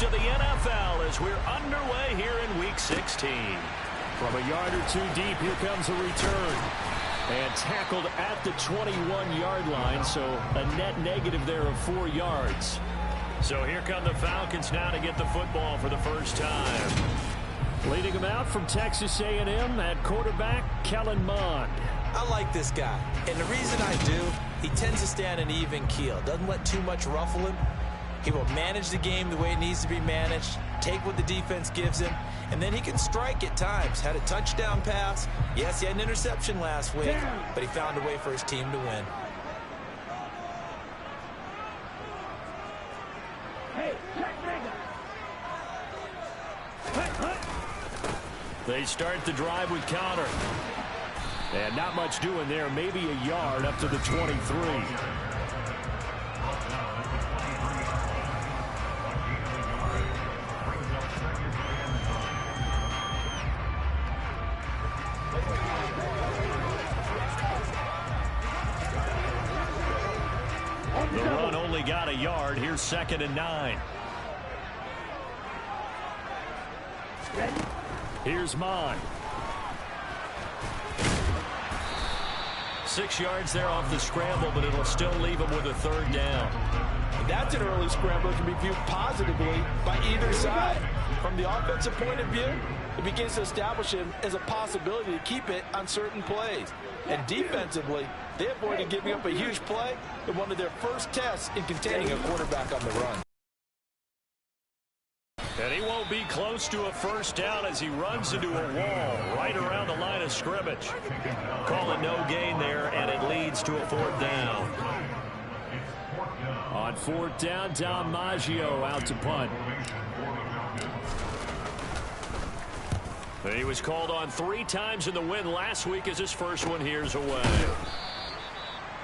to the NFL as we're underway here in Week 16. From a yard or two deep, here comes a return. And tackled at the 21-yard line, so a net negative there of 4 yards. So here come the Falcons now to get the football for the first time. Leading them out from Texas A&M at quarterback, Kellen Mond. I like this guy, and the reason I do, he tends to stand an even keel. Doesn't let too much ruffle him. He will manage the game the way it needs to be managed, take what the defense gives him, and then he can strike at times. Had a touchdown pass. Yes, he had an interception last week, but he found a way for his team to win. They start the drive with Connor. And not much doing there. Maybe a yard up to the 23. The run only got a yard. Here's 2nd and 9. Here's Mond. 6 yards there off the scramble, but it'll still leave him with a 3rd down. That's an early scramble that can be viewed positively by either side. From the offensive point of view, it begins to establish him as a possibility to keep it on certain plays. And defensively, they avoided giving up a huge play in one of their first tests in containing a quarterback on the run. And he won't be close to a 1st down as he runs into a wall right around the line of scrimmage. Call it no gain there, and it leads to a 4th down. On 4th down, Dom Maggio out to punt. He was called on 3 times in the win last week as his first one here's away.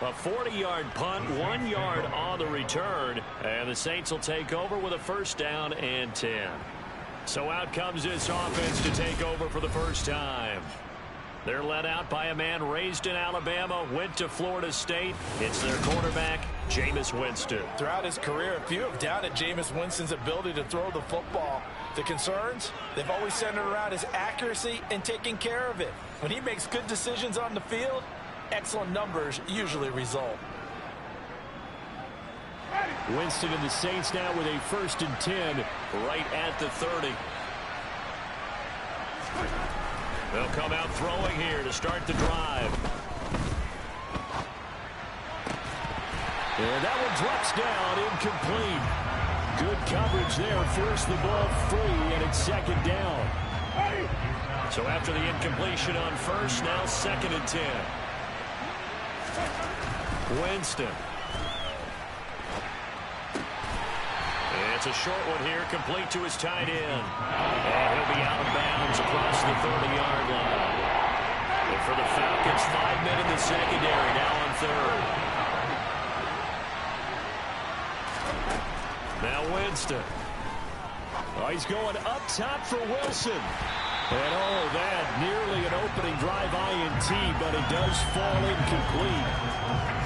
A 40-yard punt, 1 yard on the return, and the Saints will take over with a 1st down and 10. So out comes this offense to take over for the first time. They're led out by a man raised in Alabama, went to Florida State. It's their quarterback, Jameis Winston. Throughout his career, a few have doubted Jameis Winston's ability to throw the football. The concerns, they've always centered around his accuracy and taking care of it. When he makes good decisions on the field, excellent numbers usually result. Winston and the Saints now with a 1st and 10 right at the 30. They'll come out throwing here to start the drive. And that one drops down, incomplete. Good coverage there, forced the ball free, and it's 2nd down. So after the incompletion on 1st, now 2nd and 10. Winston. It's a short one here, complete to his tight end. And he'll be out of bounds across the 30-yard line. And for the Falcons, 5 men in the secondary, now on 3rd. Now Winston. Oh, he's going up top for Wilson. And oh, that nearly an opening drive INT, but it does fall incomplete.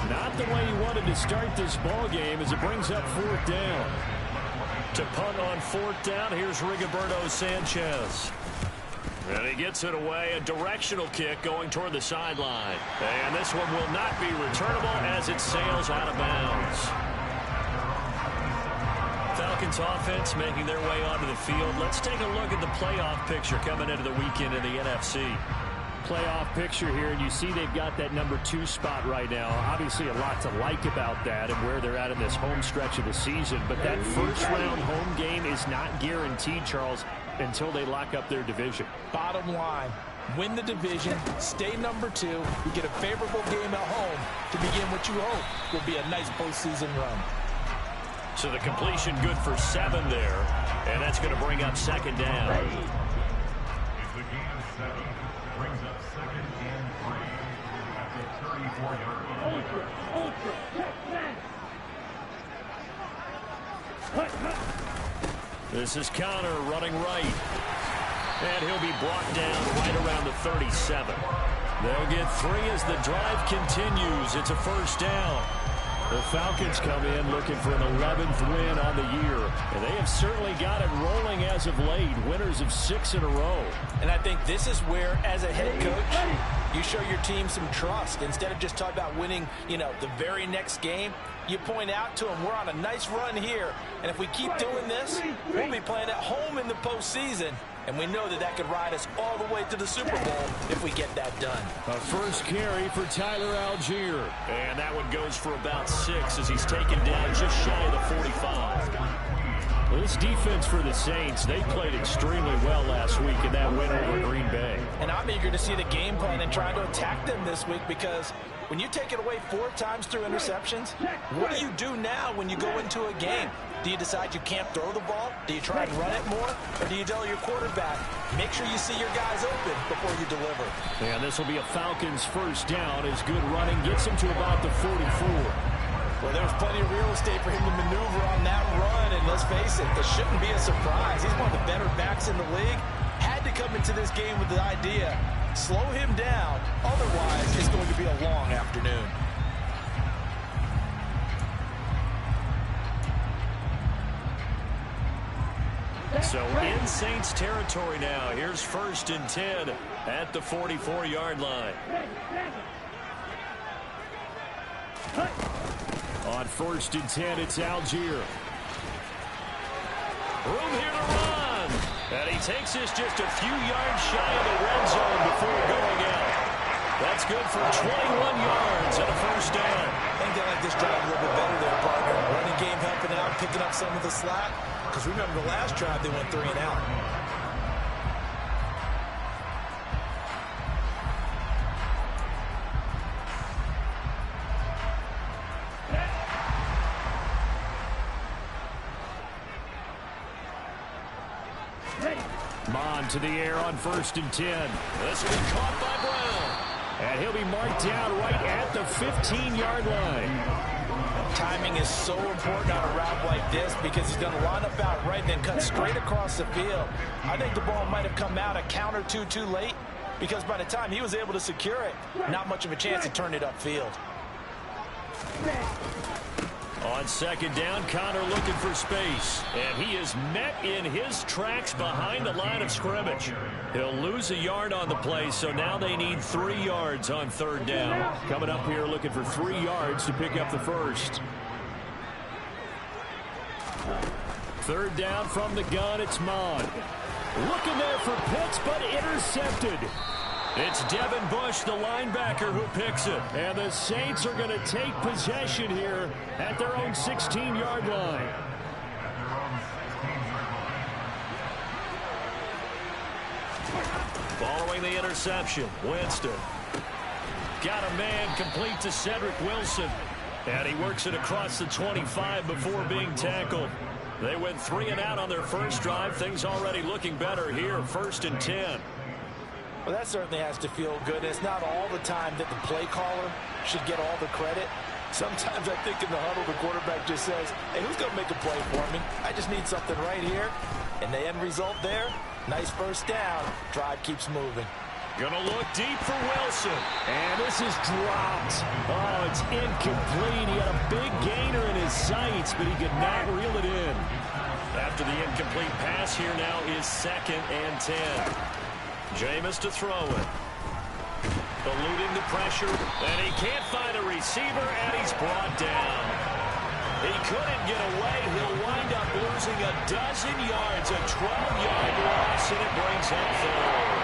Not the way he wanted to start this ball game as it brings up 4th down. To punt on 4th down, here's Rigoberto Sanchez. And he gets it away, a directional kick going toward the sideline. And this one will not be returnable as it sails out of bounds. Falcons offense making their way onto the field. Let's take a look at the playoff picture coming into the weekend in the NFC. Playoff picture here, and you see they've got that number 2 spot right now. Obviously a lot to like about that and where they're at in this home stretch of the season, but that 1st round home game is not guaranteed, Charles, until they lock up their division. Bottom line, win the division, stay number 2, you get a favorable game at home to begin what you hope will be a nice postseason run. So the completion good for 7 there, and that's going to bring up 2nd down. This is Connor running right. And he'll be brought down right around the 37. They'll get 3 as the drive continues. It's a 1st down. The Falcons come in looking for an 11th win on the year, and they have certainly got it rolling as of late, winners of 6 in a row. And I think this is where, as a head coach, you show your team some trust. Instead of just talking about winning, the very next game, you point out to them, we're on a nice run here, and if we keep doing this, we'll be playing at home in the postseason. And we know that could ride us all the way to the Super Bowl if we get that done. A first carry for Tyler Algier. And that one goes for about 6 as he's taken down just shy of the 45. Well, this defense for the Saints, they played extremely well last week in that win over Green Bay. And I'm eager to see the game plan and try to attack them this week, because when you take it away 4 times through interceptions, what do you do now when you go into a game? Do you decide you can't throw the ball? Do you try and run it more? Or do you tell your quarterback, make sure you see your guys open before you deliver? And this will be a Falcons first down as good running gets him to about the 44. Well, there's plenty of real estate for him to maneuver on that run, and let's face it, this shouldn't be a surprise. He's one of the better backs in the league. Had to come into this game with the idea, slow him down, otherwise it's going to be a long afternoon. So in Saints territory now. Here's 1st and 10 at the 44-yard line. On 1st and 10, it's Algier. Room here to run. And he takes this just a few yards shy of the red zone before going out. That's good for 21 yards and a first down. I think they like this drive a little bit better there, partner. Running game helping out, picking up some of the slack. Because remember, the last drive, they went 3 and out. Mon to the air on 1st and 10. This will be caught by Brown. And he'll be marked down right at the 15-yard line. Timing is so important on a route like this, because he's going to line up out right, then cut straight across the field. I think the ball might have come out a count or two too late, because by the time he was able to secure it, not much of a chance to turn it upfield. On 2nd down, Connor looking for space. And he is met in his tracks behind the line of scrimmage. He'll lose a yard on the play, so now they need 3 yards on 3rd down. Coming up here looking for 3 yards to pick up the first. 3rd down from the gun, it's Mon. Looking there for Pitts, but intercepted. It's Devin Bush, the linebacker, who picks it. And the Saints are going to take possession here at their own 16-yard line. Following the interception, Winston got a man complete to Cedric Wilson. And he works it across the 25 before being tackled. They went 3 and out on their first drive. Things already looking better here, 1st and 10. Well, that certainly has to feel good. It's not all the time that the play caller should get all the credit. Sometimes I think in the huddle, the quarterback just says, hey, who's going to make a play for me? I just need something right here. And the end result there, nice first down. Drive keeps moving. Gonna look deep for Wilson. And this is dropped. Oh, it's incomplete. He had a big gainer in his sights, but he could not reel it in. After the incomplete pass, here now is 2nd and 10. Jameis to throw it. Eluding the pressure, and he can't find a receiver, and he's brought down. He couldn't get away. He'll wind up losing a dozen yards, a 12-yard loss, and it brings up 3rd.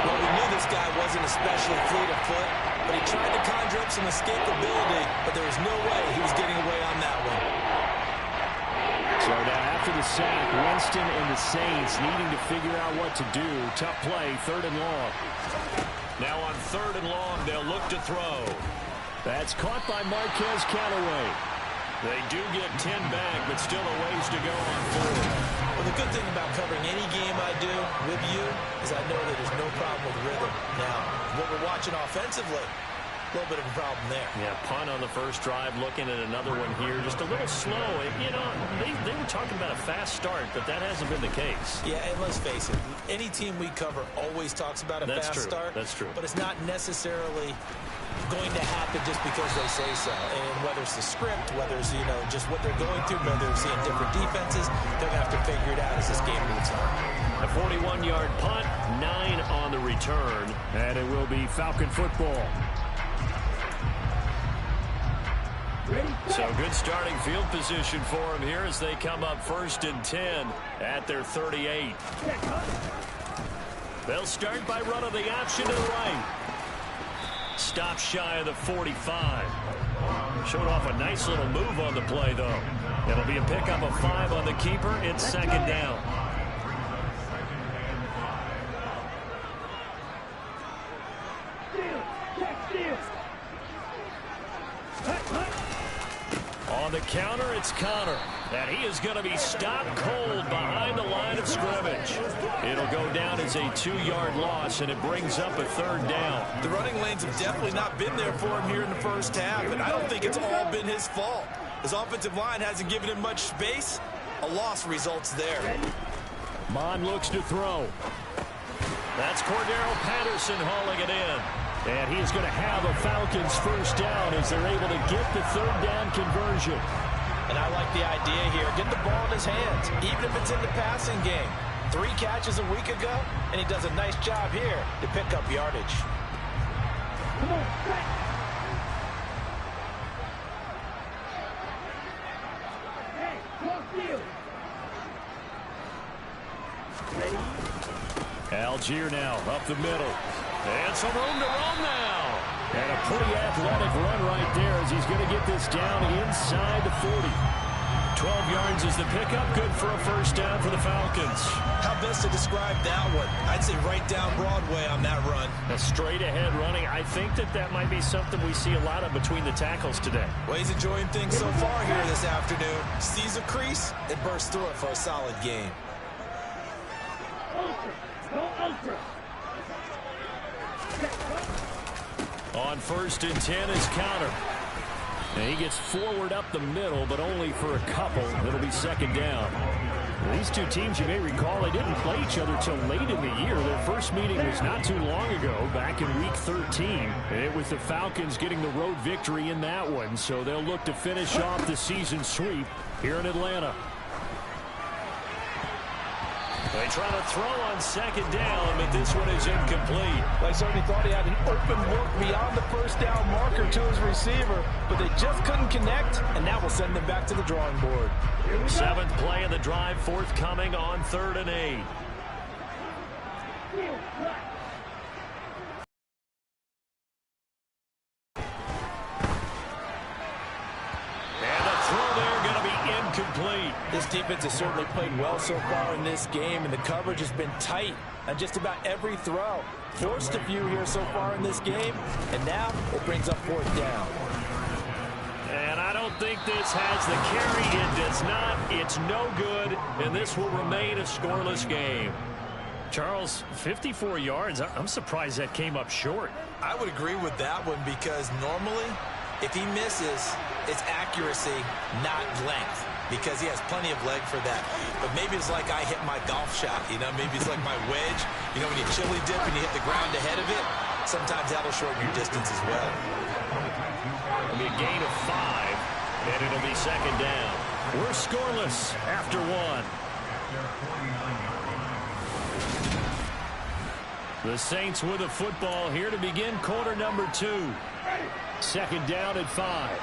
Well, we knew this guy wasn't especially fleet of foot, but he tried to conjure up some escapability, but there was no way he was getting away on that one. So now after the sack, Winston and the Saints needing to figure out what to do. Tough play, 3rd and long. Now on 3rd and long, they'll look to throw. That's caught by Marquez Callaway. They do get 10 back, but still a ways to go on 4th. Well, the good thing about covering any game I do with you is I know that there's no problem with rhythm. Now, what we're watching offensively, a little bit of a problem there. Yeah, punt on the first drive, looking at another one here. Just a little slow. And, you know, they were talking about a fast start, but that hasn't been the case. Yeah, and let's face it, any team we cover always talks about a fast start. That's true. But it's not necessarily going to happen just because they say so. And whether it's the script, whether it's, just what they're going through, whether they're seeing different defenses, they're going to have to figure it out as this game moves on. A 41-yard punt, 9 on the return, and it will be Falcon football. So good starting field position for them here as they come up 1st and 10 at their 38. They'll start by running the option to the right. Stop shy of the 45. Showed off a nice little move on the play, though. It'll be a pickup of 5 on the keeper. It's 2nd down. On the counter, it's Connor. And he is going to be stopped cold behind the line of scrimmage. It'll go down as a 2-yard loss, and it brings up a 3rd down. The running lanes have definitely not been there for him here in the first half, and I don't think it's all been his fault. His offensive line hasn't given him much space. A loss results there. Mon looks to throw. That's Cordero Patterson hauling it in. And he is going to have a Falcons 1st down as they're able to get the 3rd down conversion. And I like the idea here. Get the ball in his hands, even if it's in the passing game. 3 catches a week ago, and he does a nice job here to pick up yardage. Come on, Algier now up the middle. And some room to run now. And a pretty athletic run right there as he's going to get this down inside the 40. 12 yards is the pickup. Good for a 1st down for the Falcons. How best to describe that one? I'd say right down Broadway on that run. A straight ahead running. I think that might be something we see a lot of between the tackles today. Well, he's enjoying things so far here this afternoon. Sees a crease and bursts through it for a solid game. On 1st and 10 is Connor. And he gets forward up the middle, but only for a couple. It'll be 2nd down. These two teams, you may recall, they didn't play each other till late in the year. Their first meeting was not too long ago, back in Week 13. And it was the Falcons getting the road victory in that one. So they'll look to finish off the season sweep here in Atlanta. They try to throw on 2nd down, but this one is incomplete. They certainly thought he had an open look beyond the 1st down marker to his receiver, but they just couldn't connect, and that will send them back to the drawing board. 7th play of the drive, forthcoming on 3rd and 8. Complete. This defense has certainly played well so far in this game, and the coverage has been tight on just about every throw. Forced a few here so far in this game, and now it brings up 4th down. And I don't think this has the carry. It does not. It's no good, and this will remain a scoreless game. Charles, 54 yards. I'm surprised that came up short. I would agree with that one because normally, if he misses, it's accuracy, not length, because he has plenty of leg for that. But maybe it's like I hit my golf shot, maybe it's like my wedge. When you chili dip and you hit the ground ahead of it, sometimes that'll shorten your distance as well. It'll be a gain of 5, and it'll be 2nd down. We're scoreless after 1. The Saints with the football here to begin quarter number 2. 2nd down at 5.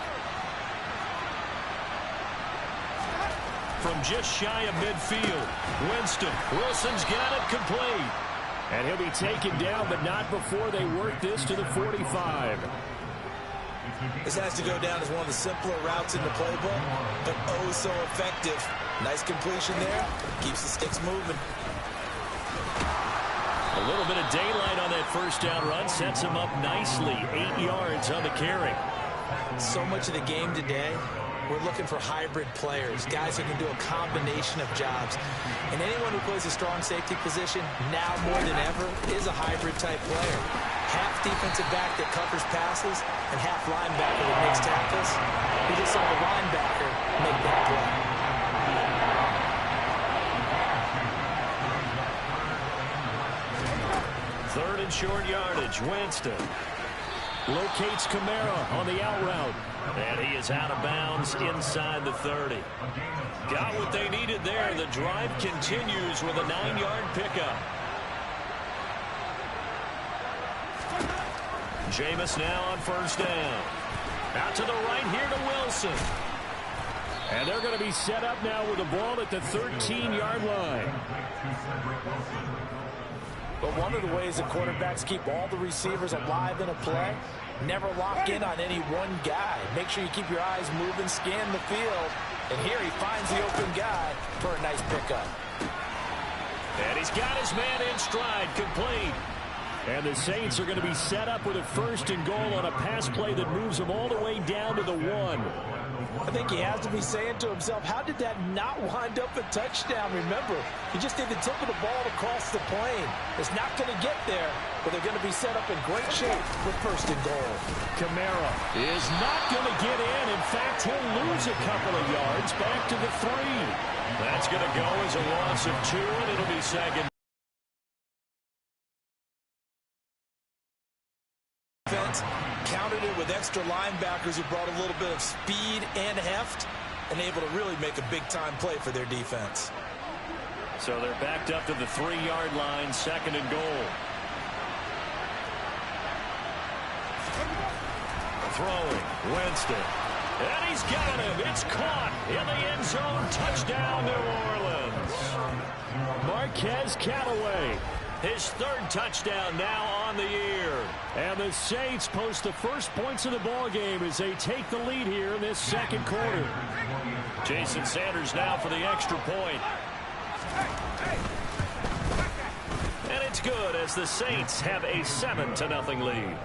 From just shy of midfield, Winston. Wilson's got it complete. And he'll be taken down, but not before they work this to the 45. This has to go down as one of the simpler routes in the playbook, but oh so effective. Nice completion there. Keeps the sticks moving. A little bit of daylight on that 1st down run. Sets him up nicely. 8 yards on the carry. So much of the game today, we're looking for hybrid players, guys who can do a combination of jobs. And anyone who plays a strong safety position, now more than ever, is a hybrid-type player. Half defensive back that covers passes, and half linebacker that makes tackles. We just saw the linebacker make that play. Third and short yardage, Winston. Locates Kamara on the out route. And he is out of bounds inside the 30. Got what they needed there. The drive continues with a 9-yard pickup. Jameis now on first down. Out to the right here to Wilson. And they're going to be set up now with the ball at the 13-yard line. But one of the ways that quarterbacks keep all the receivers alive in a play, never lock in on any one guy. Make sure you keep your eyes moving, scan the field. And here he finds the open guy for a nice pickup. And he's got his man in stride, complete. And the Saints are going to be set up with a 1st and goal on a pass play that moves them all the way down to the 1. I think he has to be saying to himself, how did that not wind up a touchdown? Remember, he just did the tip of the ball across the plane. It's not going to get there, but they're going to be set up in great shape with 1st and goal. Kamara is not going to get in. In fact, he'll lose a couple of yards back to the 3. That's going to go as a loss of 2, and it'll be second. Countered it with extra linebackers who brought a little bit of speed and heft and able to really make a big-time play for their defense. So they're backed up to the 3-yard line, 2nd and goal. Throwing, Winston. And he's got him. It's caught in the end zone. Touchdown, New Orleans. Marquez Callaway. His 3rd touchdown now on the year. And the Saints post the first points of the ball game as they take the lead here in this 2nd quarter. Jason Sanders now for the extra point. And it's good as the Saints have a 7-0 lead.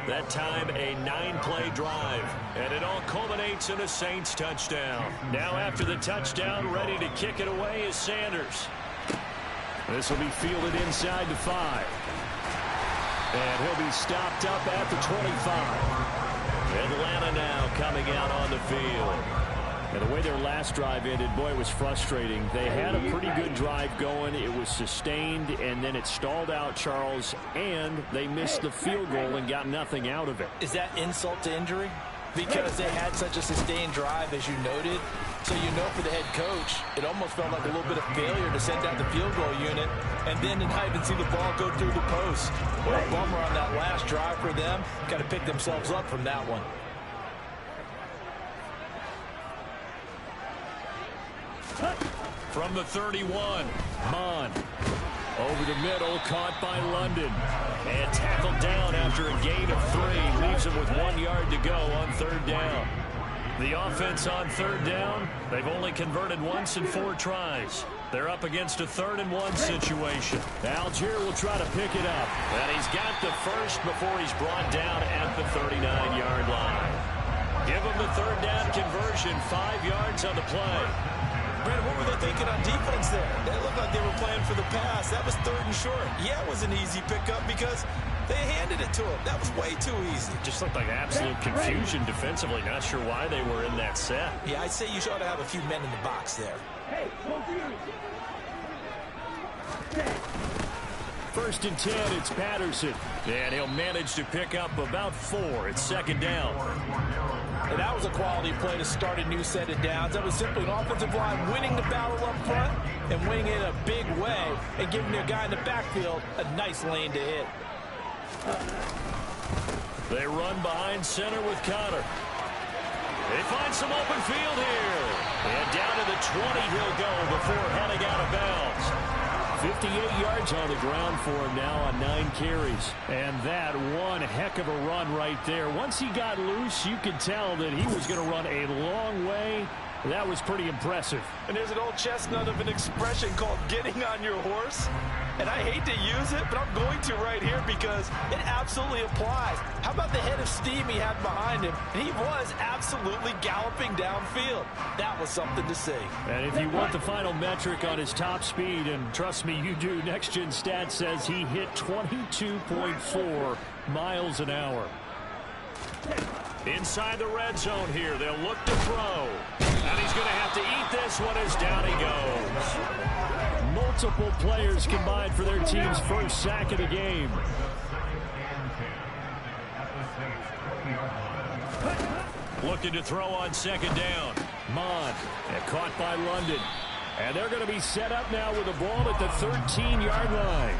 That time a 9-play drive. And it all culminates in a Saints touchdown. Now after the touchdown, ready to kick it away is Sanders. This will be fielded inside the 5. And he'll be stopped up at the 25. Atlanta now coming out on the field. And the way their last drive ended, boy, it was frustrating. They had a pretty good drive going. It was sustained, and then it stalled out, Charles, and they missed the field goal and got nothing out of it. Is that insult to injury? Because they had such a sustained drive, as you noted. So you know for the head coach, it almost felt like a little bit of failure to send out the field goal unit and then to not even see the ball go through the post. What a bummer on that last drive for them. Got to pick themselves up from that one. From the 31, Mon. Over the middle, caught by London. And tackled down after a gain of 3. Leaves him with 1 yard to go on 3rd down. The offense on 3rd down, they've only converted once in 4 tries. They're up against a 3rd and 1 situation. Algier will try to pick it up. And he's got the first before he's brought down at the 39-yard line. Give him the 3rd down conversion, 5 yards on the play. Brandon, what were they thinking on defense there? They looked like they were playing for the pass. That was 3rd and short. Yeah, it was an easy pickup because they handed it to him. That was way too easy. Just looked like absolute confusion defensively. Not sure why they were in that set. Yeah, I'd say you ought to have a few men in the box there. First and 10, it's Patterson. And he'll manage to pick up about 4. It's 2nd down. And that was a quality play to start a new set of downs. That was simply an offensive line winning the battle up front and winning it in a big way and giving their guy in the backfield a nice lane to hit. They run behind center with Connor. They find some open field here. And down to the 20 he'll go before heading out of bounds. 58 yards on the ground for him now on 9 carries. And that one heck of a run right there. Once he got loose, you could tell that he was going to run a long way. That was pretty impressive. And there's an old chestnut of an expression called getting on your horse. And I hate to use it, but I'm going to right here because it absolutely applies. How about the head of steam he had behind him? And he was absolutely galloping downfield. That was something to see. And if you want the final metric on his top speed, and trust me, you do, Next Gen Stats says he hit 22.4 miles an hour. Inside the red zone here, they'll look to throw. And he's going to have to eat this one as down he goes. Multiple players combined for their team's first sack of the game. Looking to throw on second down. Mon, and caught by London. And they're going to be set up now with the ball at the 13-yard line.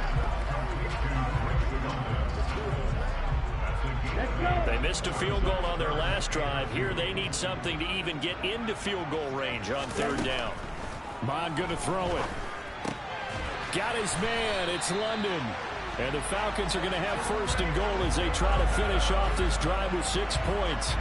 They missed a field goal on their last drive. Here they need something to even get into field goal range on third down. Mon going to throw it. Got his man. It's London. And the Falcons are going to have first and goal as they try to finish off this drive with 6 points.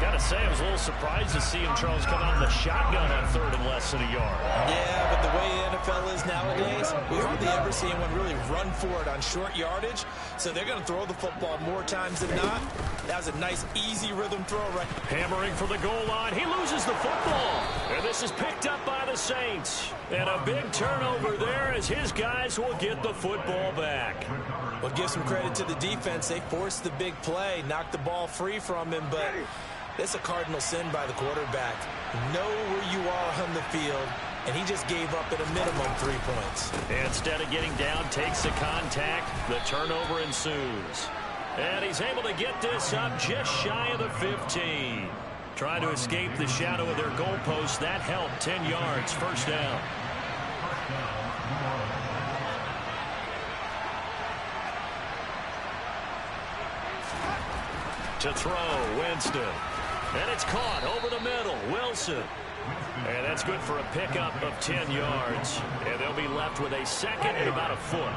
Gotta say, I was a little surprised to see him, Charles, come out in the shotgun on third and less than a yard. Yeah, but the way the NFL is nowadays, we hardly ever see anyone really run for it on short yardage. So they're going to throw the football more times than not. That was a nice, easy rhythm throw, right? Hammering for the goal line. He loses the football. And this is picked up by the Saints. And a big turnover there as his guys will get the football back. Well, give some credit to the defense. They forced the big play, knocked the ball free from him, but that's a cardinal sin by the quarterback. Know where you are on the field, and he just gave up at a minimum 3 points. Instead of getting down, takes the contact. The turnover ensues. And he's able to get this up just shy of the 15. Trying to escape the shadow of their goalpost. That helped. 10 yards, first down. To throw, Winston. And it's caught over the middle. Wilson. And that's good for a pickup of 10 yards. And they'll be left with a second and about a foot.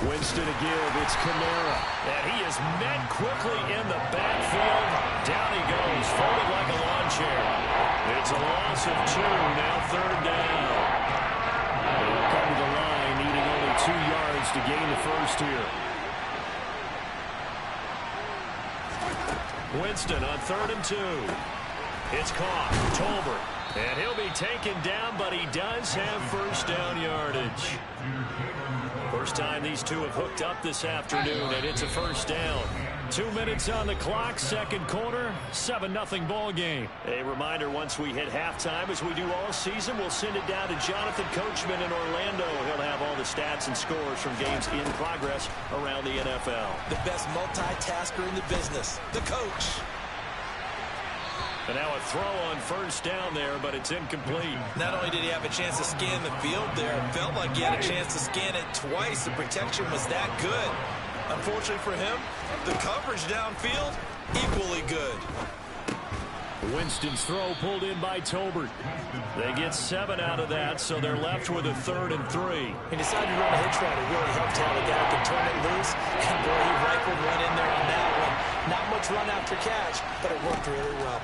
Winston to give. It's Kamara. And he is met quickly in the backfield. Down he goes, folded like a lawn chair. It's a loss of 2, now third down. They'll come to the line, needing only 2 yards to gain the first here. Winston on 3rd and 2. It's caught. Tolbert. And he'll be taken down, but he does have first down yardage. First time these two have hooked up this afternoon, and it's a first down. 2 minutes on the clock, second quarter, 7-0 ball game. A reminder, once we hit halftime, as we do all season, we'll send it down to Jonathan Coachman in Orlando. He'll have all the stats and scores from games in progress around the NFL. The best multitasker in the business, the coach. And now a throw on first down there, but it's incomplete. Not only did he have a chance to scan the field there, it felt like he had a chance to scan it twice. The protection was that good. Unfortunately for him, the coverage downfield, equally good. Winston's throw pulled in by Tolbert. They get 7 out of that, so they're left with a 3rd and 3. He decided to run a hitch route. It really helped to have a guy who can turn it loose. And boy, he rifled one in there on that one. Not much run after catch, but it worked really well.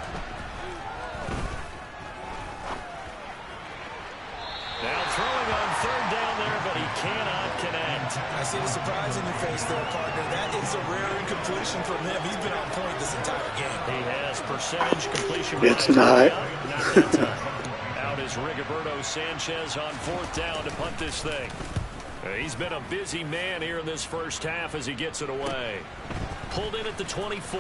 Now throwing on 3rd down there, but he cannot connect. I see the surprise in your face there, partner. That is a rare incompletion from him. He's been on point this entire game. He has percentage completion. It's tonight. Out is Rigoberto Sanchez on 4th down to punt this thing. He's been a busy man here in this first half as he gets it away. Pulled in at the 24.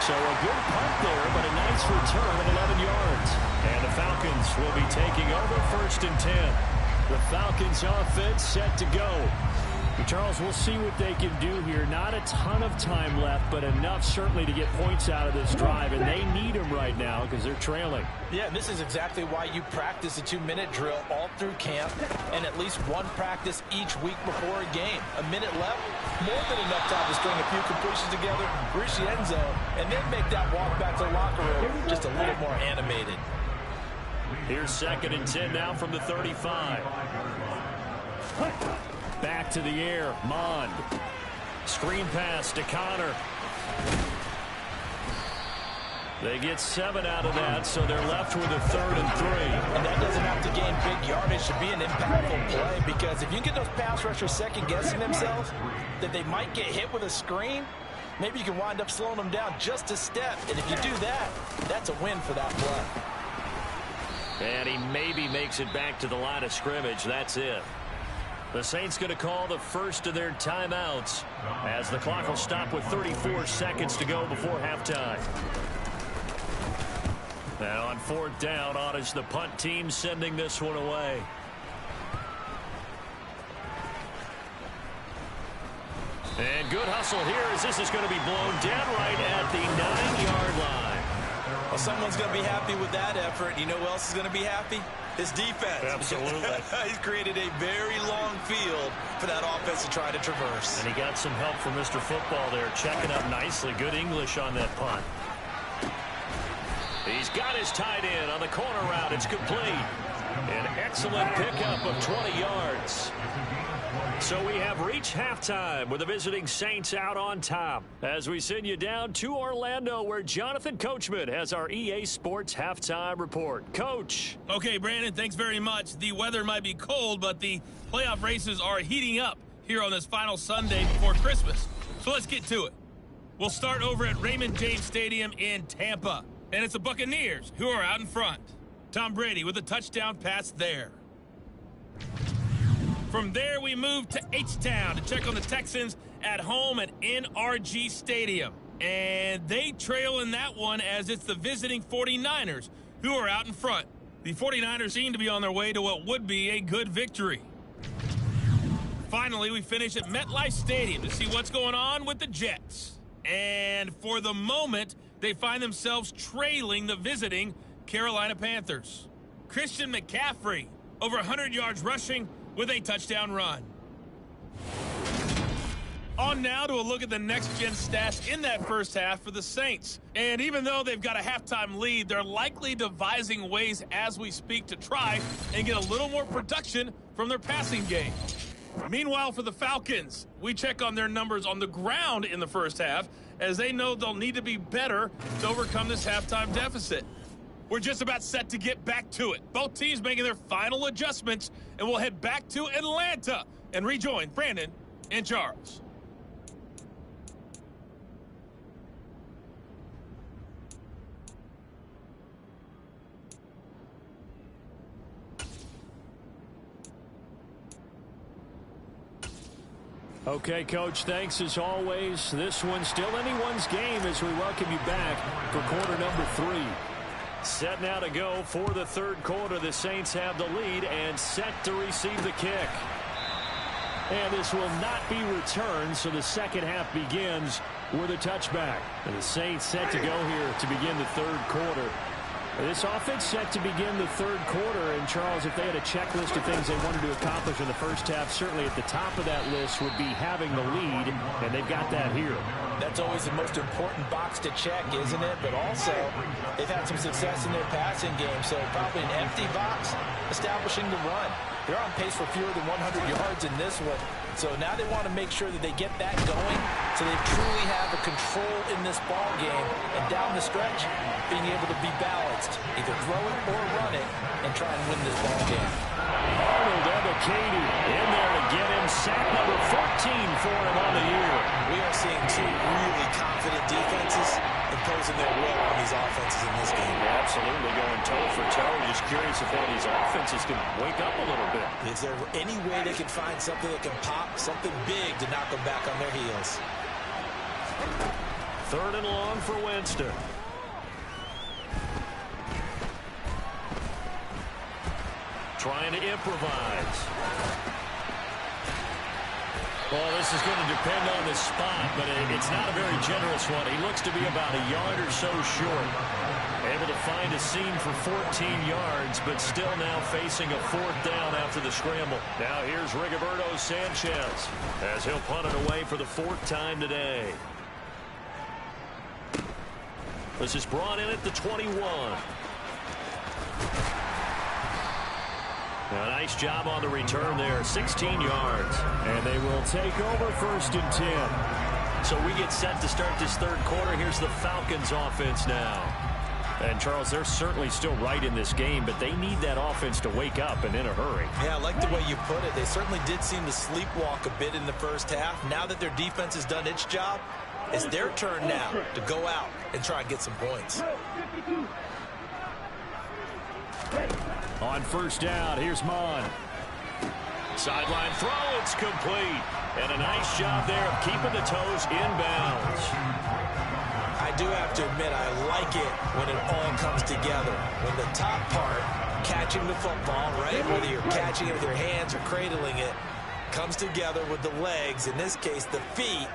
So a good punt there, but a nice return of 11 yards. And the Falcons will be taking over 1st and 10. The Falcons offense set to go. Charles, we'll see what they can do here. Not a ton of time left, but enough certainly to get points out of this drive, and they need them right now because they're trailing. Yeah, this is exactly why you practice a 2-minute drill all through camp and at least one practice each week before a game. A minute left, more than enough time to string a few completions together, reach the end zone, and then make that walk back to the locker room just a little more animated. Here's 2nd and 10 now from the 35. Back to the air, Mond. Screen pass to Connor. They get 7 out of that, so they're left with a 3rd and 3. And that doesn't have to gain big yardage to be an impactful play, because if you get those pass rushers second-guessing themselves, that they might get hit with a screen, maybe you can wind up slowing them down just a step. And if you do that, that's a win for that play. And he maybe makes it back to the line of scrimmage. That's it. The Saints going to call the first of their timeouts as the clock will stop with 34 seconds to go before halftime. Now on 4th down, on is the punt team sending this one away. And good hustle here as this is going to be blown dead right at the 9-yard line. Well, someone's going to be happy with that effort. You know who else is going to be happy? His defense. Absolutely. He's created a very long field for that offense to try to traverse. And he got some help from Mr. Football there, checking up nicely. Good English on that punt. He's got his tight end on the corner route. It's complete. An excellent pickup of 20 yards. So we have reached halftime with the visiting Saints out on top as we send you down to Orlando where Jonathan Coachman has our EA Sports halftime report. Coach. Okay, Brandon, thanks very much. The weather might be cold, but the playoff races are heating up here on this final Sunday before Christmas. So let's get to it. We'll start over at Raymond James Stadium in Tampa. And it's the Buccaneers who are out in front. Tom Brady with a touchdown pass there. From there, we move to H-Town to check on the Texans at home at NRG Stadium. And they trail in that one as it's the visiting 49ers who are out in front. The 49ers seem to be on their way to what would be a good victory. Finally, we finish at MetLife Stadium to see what's going on with the Jets. And for the moment, they find themselves trailing the visiting Carolina Panthers. Christian McCaffrey, over 100 yards rushing, with a touchdown run. On now to a look at the next-gen stats in that first half for the Saints. And even though they've got a halftime lead, they're likely devising ways as we speak to try and get a little more production from their passing game. Meanwhile, for the Falcons, we check on their numbers on the ground in the first half as they know they'll need to be better to overcome this halftime deficit. We're just about set to get back to it. Both teams making their final adjustments, and we'll head back to Atlanta and rejoin Brandon and Charles. Okay, Coach, thanks as always. This one's still anyone's game as we welcome you back for quarter number 3. Set now to go for the third quarter. The Saints have the lead and set to receive the kick. And this will not be returned, so the second half begins with a touchback. And the Saints set to go here to begin the third quarter. This offense set to begin the third quarter, and Charles, if they had a checklist of things they wanted to accomplish in the first half, certainly at the top of that list would be having the lead, and they've got that here. That's always the most important box to check, isn't it? But also, they've had some success in their passing game, so probably an empty box establishing the run. They're on pace for fewer than 100 yards in this one, so now they want to make sure that they get that going so they truly have a control in this ball game, and down the stretch, being able to be balanced, either throw it or run it, and try and win this ball game. Arnold Ebiketie in there to get him sack number 14 for him on the year. We are seeing two really confident defenses imposing their will on these offenses in this game. Yeah, absolutely, going toe for toe. Just curious if one of these offenses can wake up a little bit. Is there any way they can find something that can pop, something big to knock them back on their heels? Third and long for Winston. Trying to improvise. Well, this is going to depend on the spot, but it's not a very generous one. He looks to be about a yard or so short. Able to find a seam for 14 yards, but still now facing a fourth down after the scramble. Now here's Rigoberto Sanchez as he'll punt it away for the fourth time today. This is brought in at the 21. A nice job on the return there, 16 yards. And they will take over first and 10. So we get set to start this third quarter. Here's the Falcons offense now. And, Charles, they're certainly still right in this game, but they need that offense to wake up and in a hurry. Yeah, I like the way you put it. They certainly did seem to sleepwalk a bit in the first half. Now that their defense has done its job, it's their turn now to go out and try and get some points. On first down, here's Mon. Sideline throw, it's complete. And a nice job there of keeping the toes inbounds. I do have to admit, I like it when it all comes together. When the top part, catching the football, right, whether you're catching it with your hands or cradling it, comes together with the legs, in this case the feet,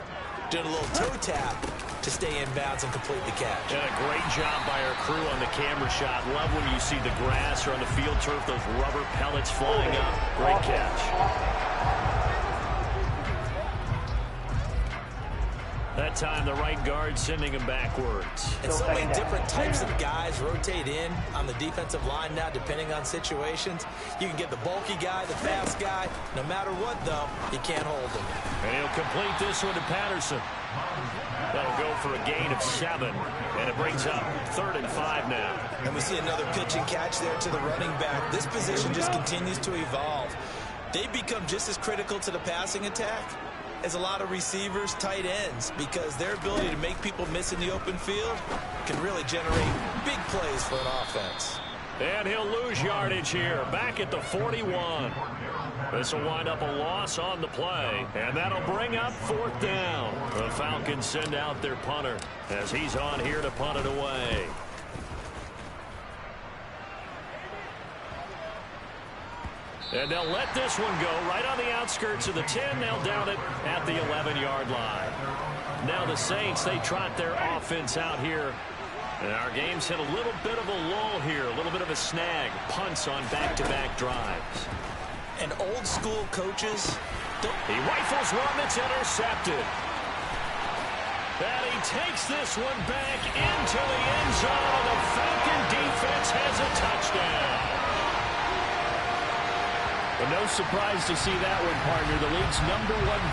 doing a little toe tap to stay in bounds and complete the catch. And a great job by our crew on the camera shot. Love when you see the grass or on the field turf, those rubber pellets flying up. Great catch. That time, the right guard sending him backwards. And so many different types of guys rotate in on the defensive line now, depending on situations. You can get the bulky guy, the fast guy. No matter what, though, you can't hold him. And he'll complete this one to Patterson. That'll go for a gain of 7, and it brings up 3rd and 5 now. And we see another pitch and catch there to the running back. This position just continues to evolve. They become just as critical to the passing attack as a lot of receivers, tight ends, because their ability to make people miss in the open field can really generate big plays for an offense. And he'll lose yardage here, back at the 41. This will wind up a loss on the play, and that'll bring up 4th down. The Falcons send out their punter as he's on here to punt it away. And they'll let this one go right on the outskirts of the 10. They'll down it at the 11-yard line. Now the Saints, they trot their offense out here. And our game's hit a little bit of a lull here, a little bit of a snag. Punts on back-to-back drives. And old-school coaches don't... He rifles one that's intercepted. And he takes this one back into the end zone. The Falcon defense has a touchdown. But no surprise to see that one, partner. The league's #1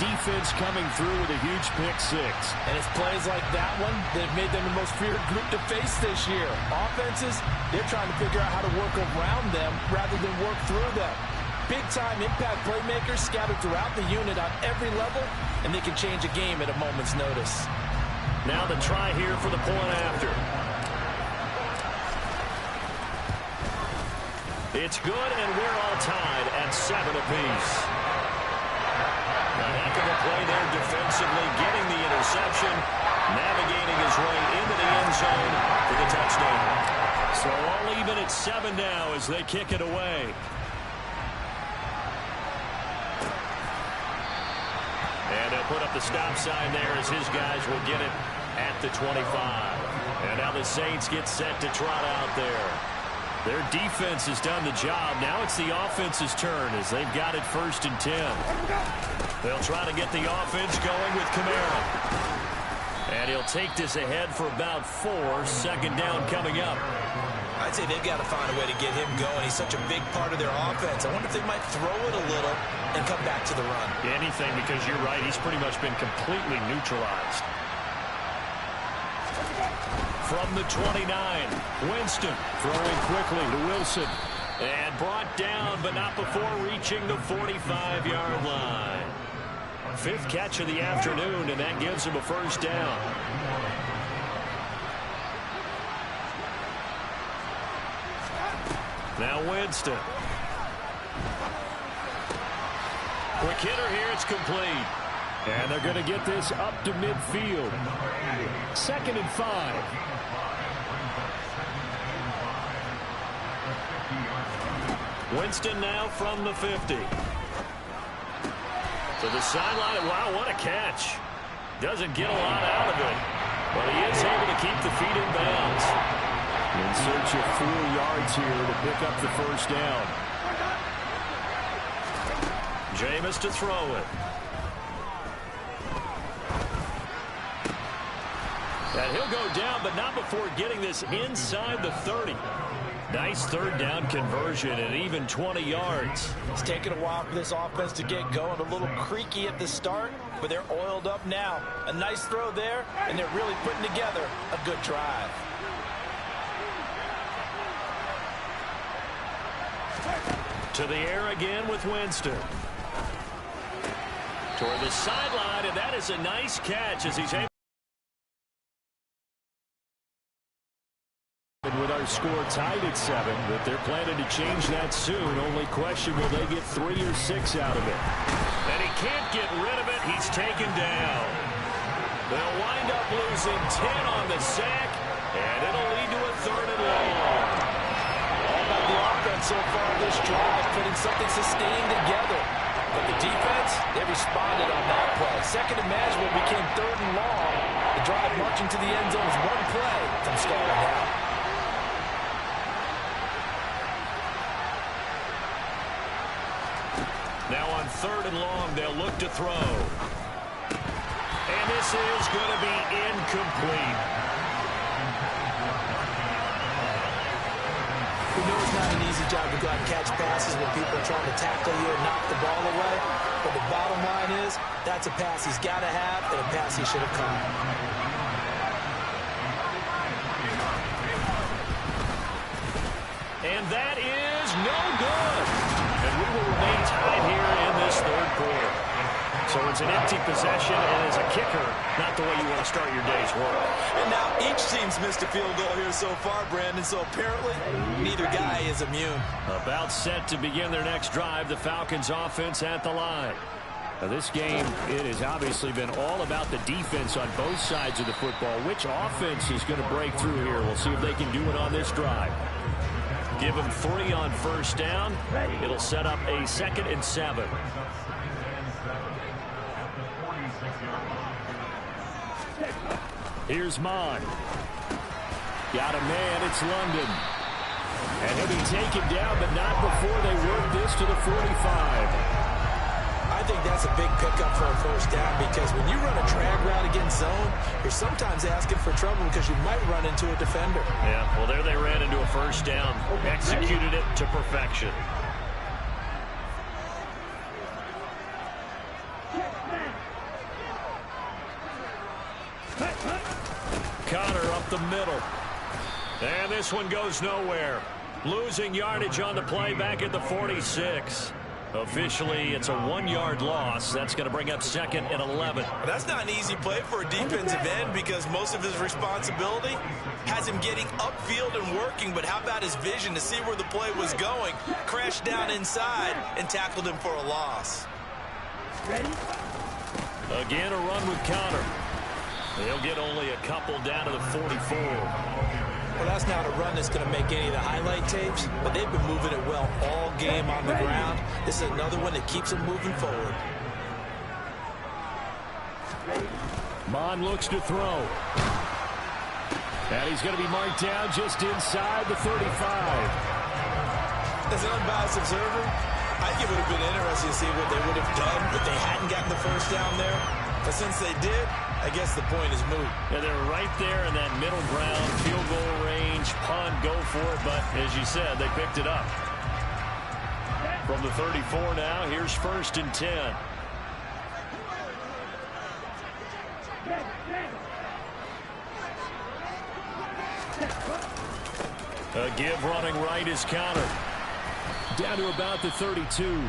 defense coming through with a huge pick-6. And it's plays like that one that have made them the most feared group to face this year. Offenses, they're trying to figure out how to work around them rather than work through them. Big-time impact playmakers scattered throughout the unit on every level, and they can change a game at a moment's notice. Now the try here for the point after. It's good, and we're all tied at 7 apiece. A heck of a play there defensively, getting the interception, navigating his way into the end zone for the touchdown. So all even at 7 now as they kick it away. And they'll put up the stop sign there as his guys will get it at the 25. And now the Saints get set to trot out there. Their defense has done the job. Now it's the offense's turn as they've got it 1st and 10. They'll try to get the offense going with Kamara. And he'll take this ahead for about 4. 2nd down coming up. I'd say they've got to find a way to get him going. He's such a big part of their offense. I wonder if they might throw it a little and come back to the run. Anything, because you're right. He's pretty much been completely neutralized. From the 29, Winston throwing quickly to Wilson. And brought down, but not before reaching the 45-yard line. 5th catch of the afternoon, and that gives him a 1st down. Now Winston. Quick hitter here, it's complete. And they're going to get this up to midfield. 2nd and 5. Winston now from the 50. To the sideline. Wow, what a catch. Doesn't get a lot out of it, but he is able to keep the feet in bounds. In search of 4 yards here to pick up the 1st down. Jameis to throw it. And he'll go down, but not before getting this inside the 30. Nice 3rd down conversion and even 20 yards. It's taken a while for this offense to get going. A little creaky at the start, but they're oiled up now. A nice throw there, and they're really putting together a good drive. To the air again with Winston. Toward the sideline, and that is a nice catch as he's able. With our score tied at 7, but they're planning to change that soon. Only question, will they get 3 or 6 out of it? And he can't get rid of it. He's taken down. They'll wind up losing 10 on the sack, and it'll lead to a 3rd and long. All about the offense offense so far this drive, putting something sustained together. But the defense, they responded on that play. Second and manageable became third and long. The drive marching to the end zone is one play from starting out. Now on third and long, they'll look to throw. And this is going to be incomplete. We know it's not an easy job to go out and catch passes when people are trying to tackle you and knock the ball away. But the bottom line is, that's a pass he's got to have and a pass he should have caught. And that is no good. And we will remain tied here in this third quarter. So it's an empty possession, and as a kicker, not the way you want to start your day's work. And now each team's missed a field goal here so far, Brandon, so apparently neither guy is immune. About set to begin their next drive, the Falcons offense at the line. Now this game, it has obviously been all about the defense on both sides of the football. Which offense is going to break through here? We'll see if they can do it on this drive. Give them 3 on first down. It'll set up a 2nd and 7. Here's Mon. Got a man, it's London. And he'll be taken down, but not before they work this to the 45. I think that's a big pickup for a first down because when you run a drag route against zone, you're sometimes asking for trouble because you might run into a defender. Yeah, well, there they ran into a first down. Executed it to perfection. Connor up the middle. And this one goes nowhere. Losing yardage on the play back at the 46. Officially, it's a 1-yard loss. That's going to bring up 2nd and 11. That's not an easy play for a defensive end because most of his responsibility has him getting upfield and working, but how about his vision to see where the play was going, crashed down inside, and tackled him for a loss. Ready? Again, a run with Connor. They'll get only a couple down to the 44. Well, that's not a run that's going to make any of the highlight tapes, but they've been moving it well all game on the ground. This is another one that keeps them moving forward. Mon looks to throw. And he's going to be marked down just inside the 35. As an unbiased observer, I think it would have been interesting to see what they would have done if they hadn't gotten the first down there. But since they did, I guess the point is moot. Yeah, they're right there in that middle ground, field goal range, punt, go for it. But as you said, they picked it up. From the 34 now, here's 1st and 10. A give running right is Connor. Down to about the 32.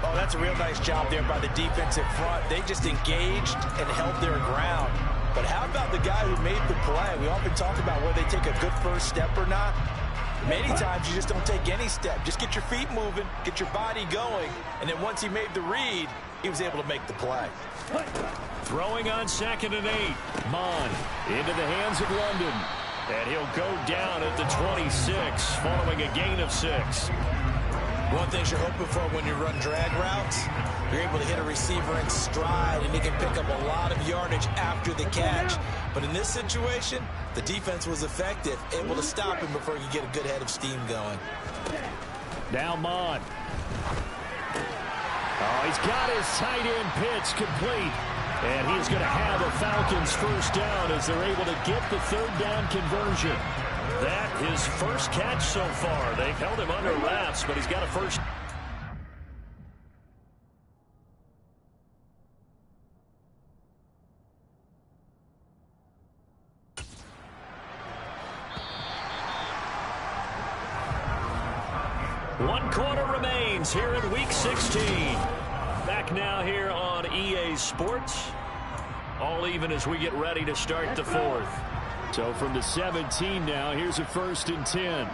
Oh, that's a real nice job there by the defensive front. They just engaged and held their ground. But how about the guy who made the play? We often talk about whether they take a good first step or not. Many times you just don't take any step. Just get your feet moving, get your body going, and then once he made the read, he was able to make the play. Throwing on 2nd and 8. Mon into the hands of London. And he'll go down at the 26, following a gain of 6. One thing you're hoping for when you run drag routes, you're able to hit a receiver in stride, and he can pick up a lot of yardage after the catch. But in this situation, the defense was effective, able to stop him before he could get a good head of steam going. Now Mon. Oh, he's got his tight end pitch complete. And he's going to have a Falcons first down as they're able to get the 3rd down conversion. That his first catch so far. They've held him under wraps, but he's got a first. One quarter remains here in Week 16. Back now here on EA Sports. All even as we get ready to start the 4th. So from the 17 now, here's a 1st and 10.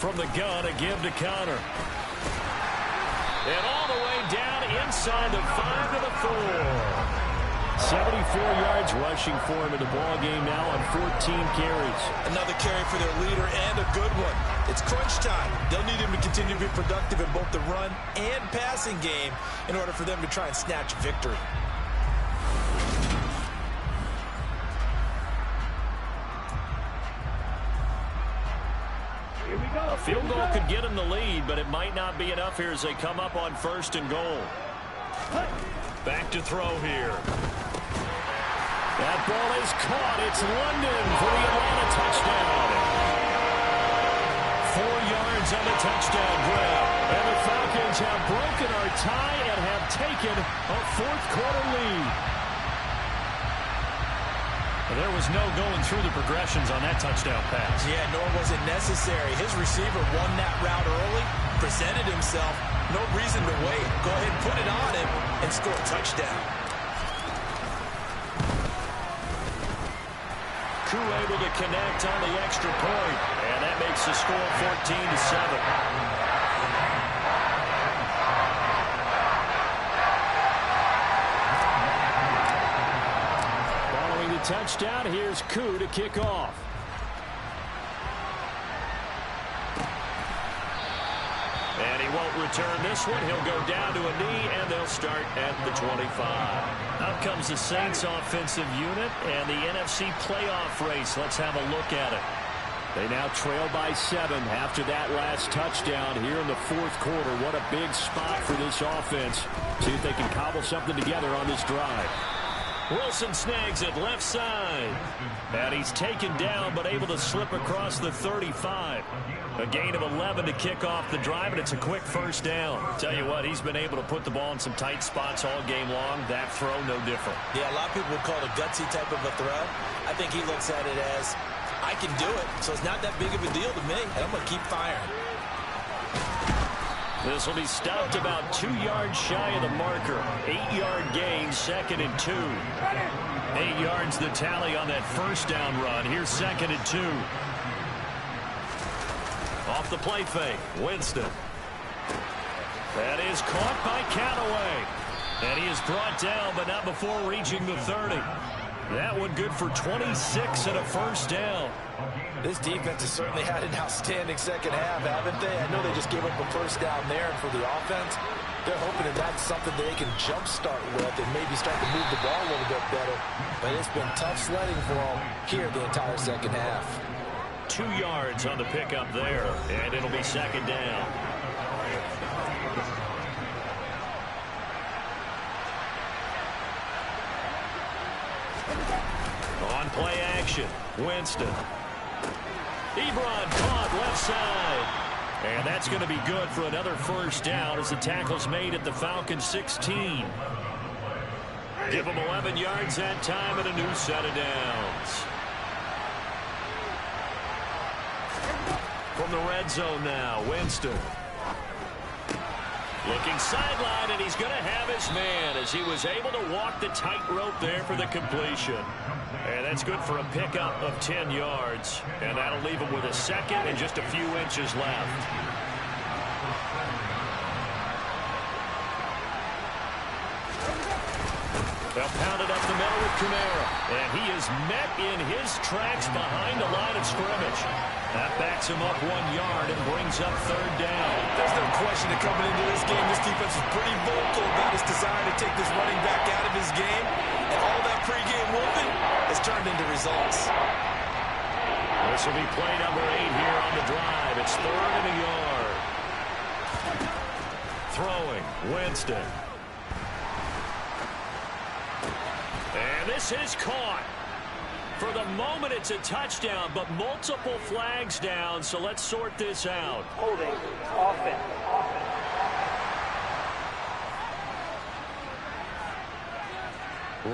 From the gun, a give to Connor. And all the way down inside the 5 to the 4. 74 yards rushing for him in the ball game now on 14 carries. Another carry for their leader and a good one. It's crunch time. They'll need him to continue to be productive in both the run and passing game in order for them to try and snatch victory. A field goal could get them the lead, but it might not be enough here as they come up on 1st and goal. Back to throw here. That ball is caught. It's London for the Atlanta touchdown. 4 yards on the touchdown grab. And the Falcons have broken our tie and have taken a 4th quarter lead. There was no going through the progressions on that touchdown pass. Yeah, nor was it necessary. His receiver won that route early, presented himself. No reason to wait. Go ahead and put it on him and score a touchdown. Koo able to connect on the extra point, and that makes the score 14-7. Touchdown. Here's Koo to kick off. And he won't return this one. He'll go down to a knee, and they'll start at the 25. Out comes the Saints offensive unit and the NFC playoff race. Let's have a look at it. They now trail by 7 after that last touchdown here in the 4th quarter. What a big spot for this offense. See if they can cobble something together on this drive. Wilson snags it left side. And he's taken down but able to slip across the 35. A gain of 11 to kick off the drive, and it's a quick 1st down. Tell you what, he's been able to put the ball in some tight spots all game long. That throw, no different. Yeah, a lot of people would call it a gutsy type of a throw. I think he looks at it as, I can do it, so it's not that big of a deal to me, and I'm going to keep firing. This will be stopped about 2 yards shy of the marker. 8-yard gain, 2nd and 2. 8 yards the tally on that 1st down run. Here's 2nd and 2. Off the play fake, Winston. That is caught by Callaway. And he is brought down, but not before reaching the 30. That one good for 26 and a 1st down. This defense has certainly had an outstanding second half, haven't they? I know they just gave up a 1st down there, and for the offense, they're hoping that that's something they can jumpstart with and maybe start to move the ball a little bit better. But it's been tough sledding for them here the entire second half. 2 yards on the pickup there, and it'll be 2nd down. On play action, Winston. Ebron caught left side. And that's going to be good for another 1st down as the tackle's made at the Falcons 16. Give them 11 yards that time and a new set of downs. From the red zone now, Winston. Looking sideline, and he's going to have his man as he was able to walk the tightrope there for the completion. And that's good for a pickup of 10 yards. And that'll leave him with a 2nd and just a few inches left. They'll pound it up the middle with Kamara. And he is met in his tracks behind the line of scrimmage. That backs him up 1 yard and brings up 3rd down. There's no question that coming into this game, this defense is pretty vocal about its desire to take this running back out of his game. And all that pregame whooping has turned into results. This will be play number 8 here on the drive. It's 3rd and a yard. Throwing, Winston. And this is caught. For the moment, it's a touchdown, but multiple flags down, so let's sort this out. Holding, offense.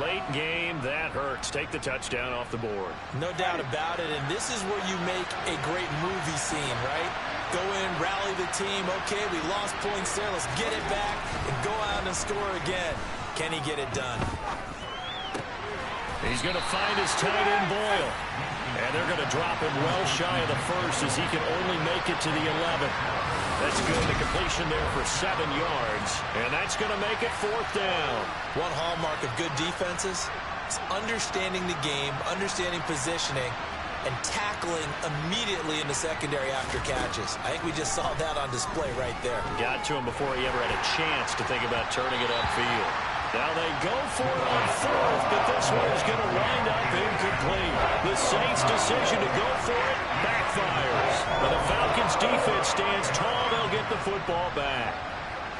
Late game, that hurts. Take the touchdown off the board. No doubt about it, and this is where you make a great movie scene, right? Go in, rally the team. Okay, we lost points there. Let's get it back and go out and score again. Can he get it done? He's going to find his tight end, Boyle. And they're going to drop him well shy of the first as he can only make it to the 11. That's good. The completion there for 7 yards. And that's going to make it 4th down. One hallmark of good defenses is understanding the game, understanding positioning, and tackling immediately in the secondary after catches. I think we just saw that on display right there. Got to him before he ever had a chance to think about turning it upfield. Now they go for it on 4th, but this one is going to wind up incomplete. The Saints' decision to go for it backfires. But the Falcons' defense stands tall. They'll get the football back.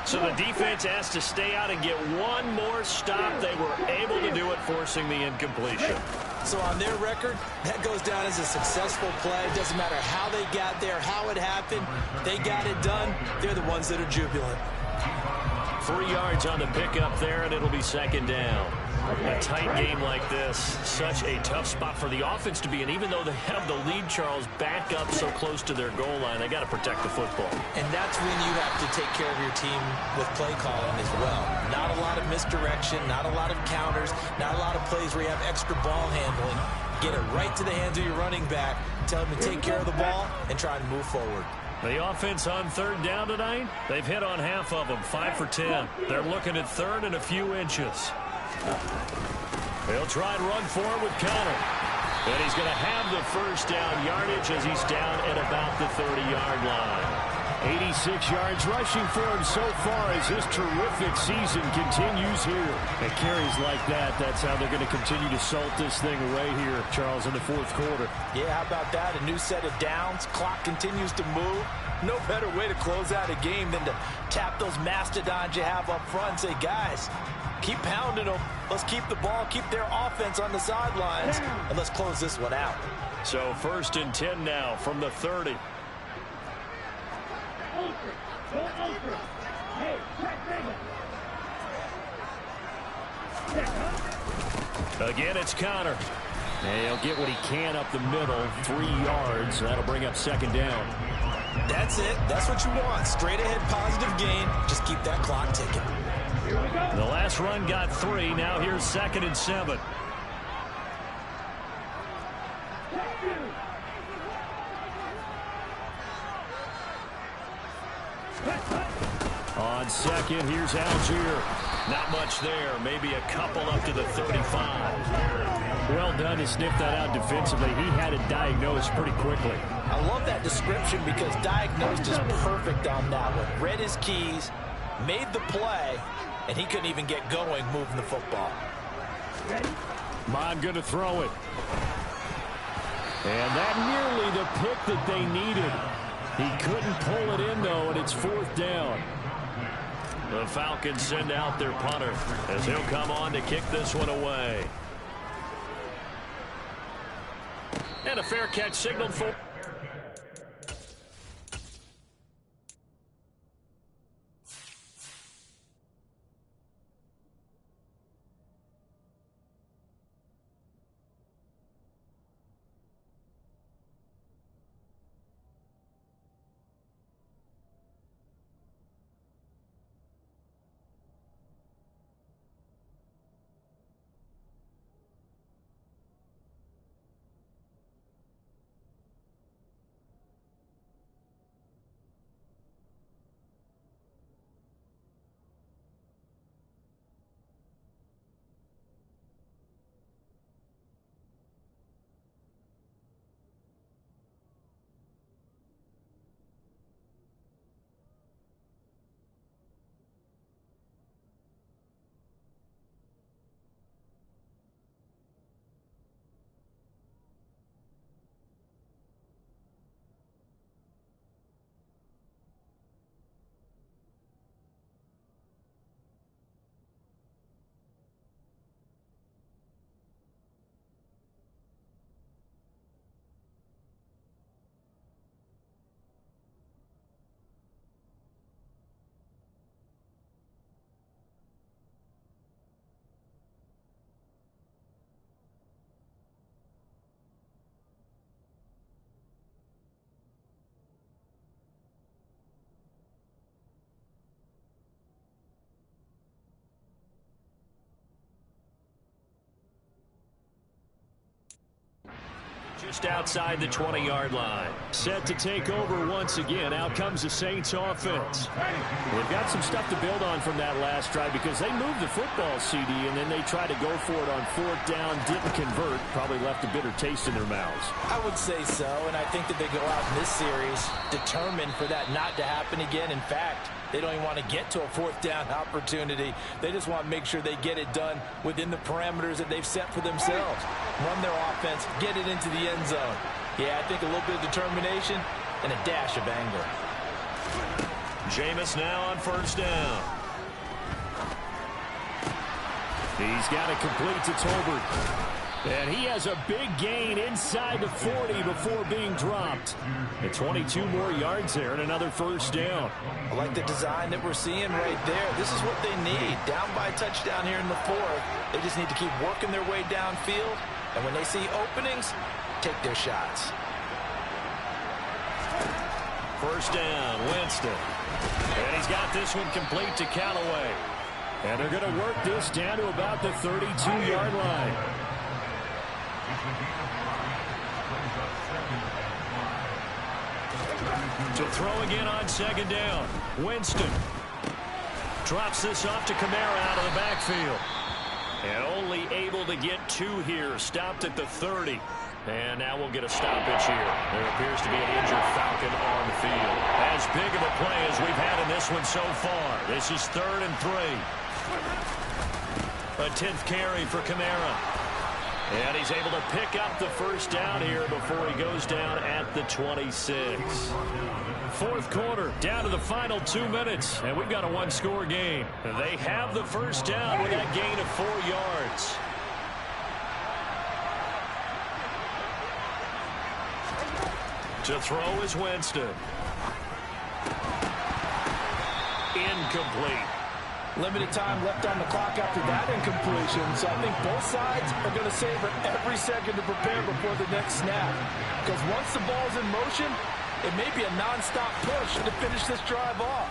So the defense has to stay out and get one more stop. They were able to do it, forcing the incompletion. So on their record, that goes down as a successful play. Doesn't matter how they got there, how it happened. They got it done. They're the ones that are jubilant. 3 yards on the pickup there, and it'll be 2nd down. A tight game like this, such a tough spot for the offense to be in. Even though they have the lead, Charles, back up so close to their goal line, they got to protect the football. And that's when you have to take care of your team with play calling as well. Not a lot of misdirection, not a lot of counters, not a lot of plays where you have extra ball handling. Get it right to the hands of your running back, tell them to take care of the ball, and try and move forward. The offense on 3rd down tonight, they've hit on half of them, 5 for 10. They're looking at 3rd and a few inches. They'll try and run for it with Connor. And he's going to have the 1st down yardage as he's down at about the 30-yard line. 86 yards rushing for him so far as his terrific season continues here. And carries like that, that's how they're going to continue to salt this thing away here, Charles, in the 4th quarter. Yeah, how about that? A new set of downs. Clock continues to move. No better way to close out a game than to tap those mastodons you have up front and say, guys, keep pounding them. Let's keep the ball, keep their offense on the sidelines, and let's close this one out. So 1st and 10 now from the 30. Again, it's Connor. And he'll get what he can up the middle, 3 yards. That'll bring up 2nd down. That's it. That's what you want. Straight ahead positive gain. Just keep that clock ticking. The last run got 3. Now here's 2nd and 7. On 2nd, here's Algier. Not much there. Maybe a couple up to the 35. Well done to sniff that out defensively. He had it diagnosed pretty quickly. I love that description because diagnosed is perfect on that one. Read his keys, made the play, and he couldn't even get going moving the football. Mon going to throw it. And that nearly the pick that they needed. He couldn't pull it in, though, and it's 4th down. The Falcons send out their punter as he'll come on to kick this one away. And a fair catch signaled for... Just outside the 20-yard line. Set to take over once again. Out comes the Saints offense. They've got some stuff to build on from that last drive because they moved the football, CD, and then they tried to go for it on 4th down, didn't convert, probably left a bitter taste in their mouths. I would say so, and I think that they go out in this series determined for that not to happen again. In fact, they don't even want to get to a 4th down opportunity. They just want to make sure they get it done within the parameters that they've set for themselves. Run their offense, get it into the end zone. Yeah, I think a little bit of determination and a dash of anger. Jameis now on 1st down. He's got it complete to Tolbert. And he has a big gain inside the 40 before being dropped. And 22 more yards there and another 1st down. I like the design that we're seeing right there. This is what they need. Down by a touchdown here in the 4th. They just need to keep working their way downfield. And when they see openings, take their shots. 1st down, Winston. And he's got this one complete to Callaway. And they're going to work this down to about the 32-yard line. To throw again on 2nd down. Winston drops this off to Kamara out of the backfield. And only able to get 2 here. Stopped at the 30. And now we'll get a stoppage here. There appears to be an injured Falcon on the field. As big of a play as we've had in this one so far. This is 3rd and 3. A 10th carry for Kamara. And he's able to pick up the 1st down here before he goes down at the 26. 4th quarter, down to the final 2 minutes, and we've got a 1-score game. They have the 1st down with that gain of 4 yards. To throw is Winston. Incomplete. Limited time left on the clock after that incompletion, so I think both sides are going to savor every second to prepare before the next snap. Because once the ball's in motion, it may be a non-stop push to finish this drive off.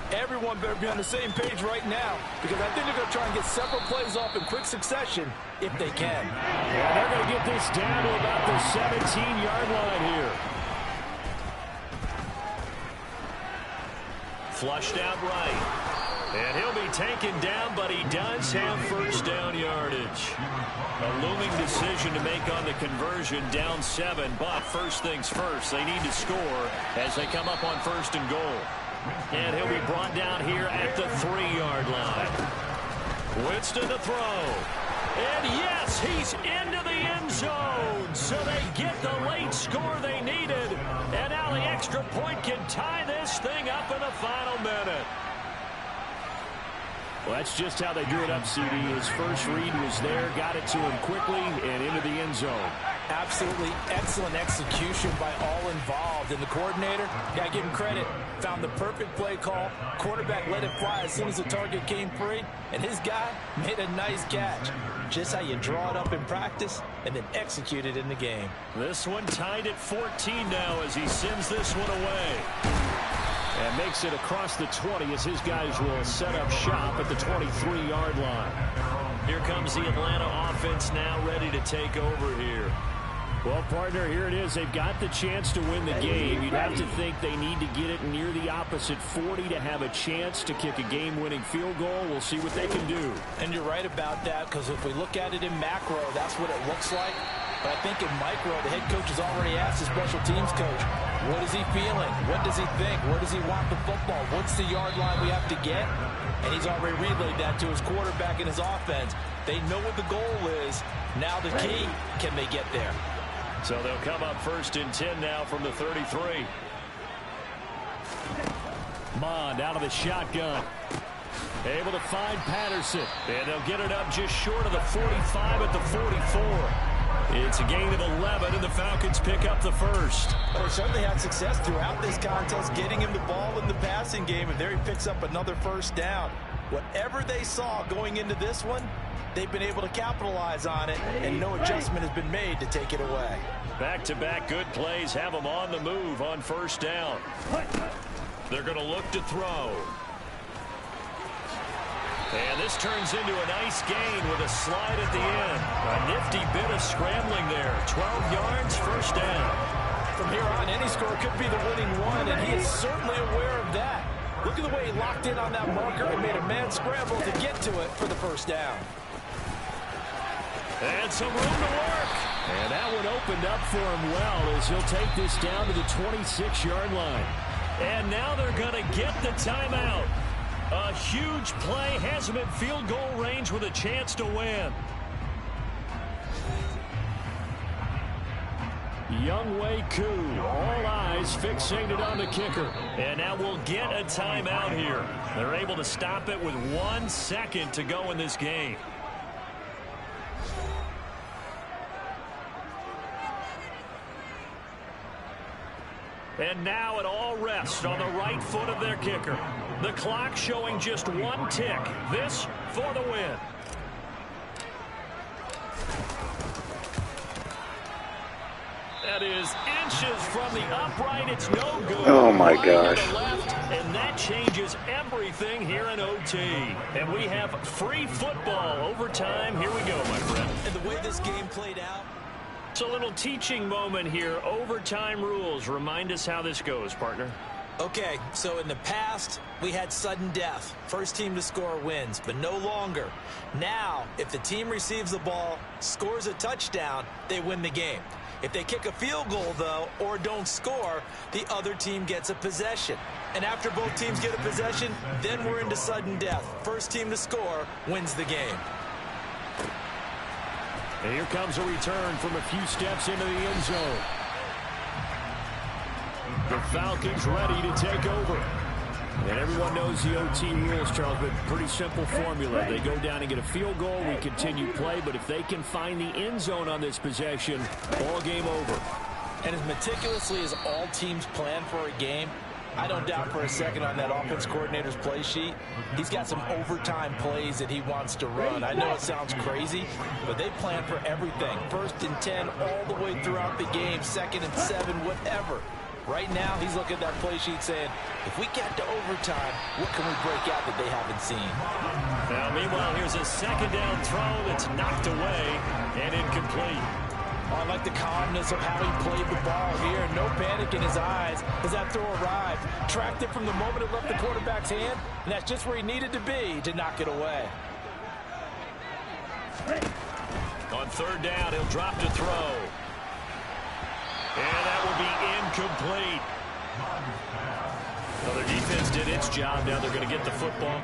Everyone better be on the same page right now, because I think they're going to try and get several plays off in quick succession if they can. And they're going to get this down to about the 17-yard line here. Flushed out right. And he'll be taken down, but he does have 1st down yardage. A looming decision to make on the conversion, down 7. But first things first, they need to score as they come up on 1st and goal. And he'll be brought down here at the 3-yard line. Winston to throw. And yes, he's into the end zone. So they get the late score they needed. And now the extra point can tie this thing up in the final minute. Well, that's just how they drew it up, CD. His first read was there, got it to him quickly, and into the end zone. Absolutely excellent execution by all involved. And the coordinator, gotta give him credit, found the perfect play call. Quarterback let it fly as soon as the target came free, and his guy made a nice catch. Just how you draw it up in practice and then execute it in the game. This one tied at 14 now as he sends this one away. And makes it across the 20 as his guys will set up shop at the 23-yard line. Here comes the Atlanta offense now ready to take over here. Well, partner, here it is. They've got the chance to win the game. You'd have to think they need to get it near the opposite 40 to have a chance to kick a game-winning field goal. We'll see what they can do. And you're right about that, because if we look at it in macro, that's what it looks like. But I think in micro, the head coach has already asked the special teams coach, what is he feeling? What does he think? Where does he want the football? What's the yard line we have to get? And he's already relayed that to his quarterback and his offense. They know what the goal is. Now the key, can they get there? So they'll come up 1st and 10 now from the 33. Mond out of the shotgun. Able to find Patterson. And they'll get it up just short of the 45 at the 44. It's a gain of 11, and the Falcons pick up the 1st. Well, they certainly had success throughout this contest, getting him the ball in the passing game, and there he picks up another 1st down. Whatever they saw going into this one, they've been able to capitalize on it, and no adjustment has been made to take it away. Back-to-back good plays have them on the move on 1st down. They're going to look to throw. And this turns into a nice gain with a slide at the end. A nifty bit of scrambling there. 12 yards, first down. From here on, any score could be the winning one, and he is certainly aware of that. Look at the way he locked in on that marker and made a mad scramble to get to it for the first down. And some room to work. And that one opened up for him well as he'll take this down to the 26-yard line. And now they're going to get the timeout. A huge play has him in field goal range with a chance to win. Younghoe Koo, all eyes fixated on the kicker. And now we'll get a timeout here. They're able to stop it with 1 second to go in this game. And now it all rests on the right foot of their kicker. The clock showing just 1 tick. This for the win. That is inches from the upright. It's no good. Oh, my Right gosh. to the left, and that changes everything here in OT. And we have free football. Overtime. Here we go, my friend. And the way this game played out. It's a little teaching moment here. Overtime rules. Remind us how this goes, partner. Okay, so in the past, we had sudden death. First team to score wins, but no longer. Now, if the team receives the ball, scores a touchdown, they win the game. If they kick a field goal, though, or don't score, the other team gets a possession. And after both teams get a possession, then we're into sudden death. First team to score wins the game. And here comes a return from a few steps into the end zone. The Falcons ready to take over. And everyone knows the OT rules, Charles, but pretty simple formula. They go down and get a field goal, we continue play, but if they can find the end zone on this possession, ball game over. And as meticulously as all teams plan for a game, I don't doubt for a second on that offense coordinator's play sheet, he's got some overtime plays that he wants to run. I know it sounds crazy, but they plan for everything. 1st and 10 all the way throughout the game, 2nd and 7, whatever. Right now, he's looking at that play sheet saying, if we get to overtime, what can we break out that they haven't seen? Now, meanwhile, here's a 2nd down throw that's knocked away and incomplete. I like the calmness of how he played the ball here. No panic in his eyes as that throw arrived. Tracked it from the moment it left the quarterback's hand, and that's just where he needed to be to knock it away. On 3rd down, he'll drop to throw. And that will be incomplete. Well, their defense did its job. Now they're going to get the football.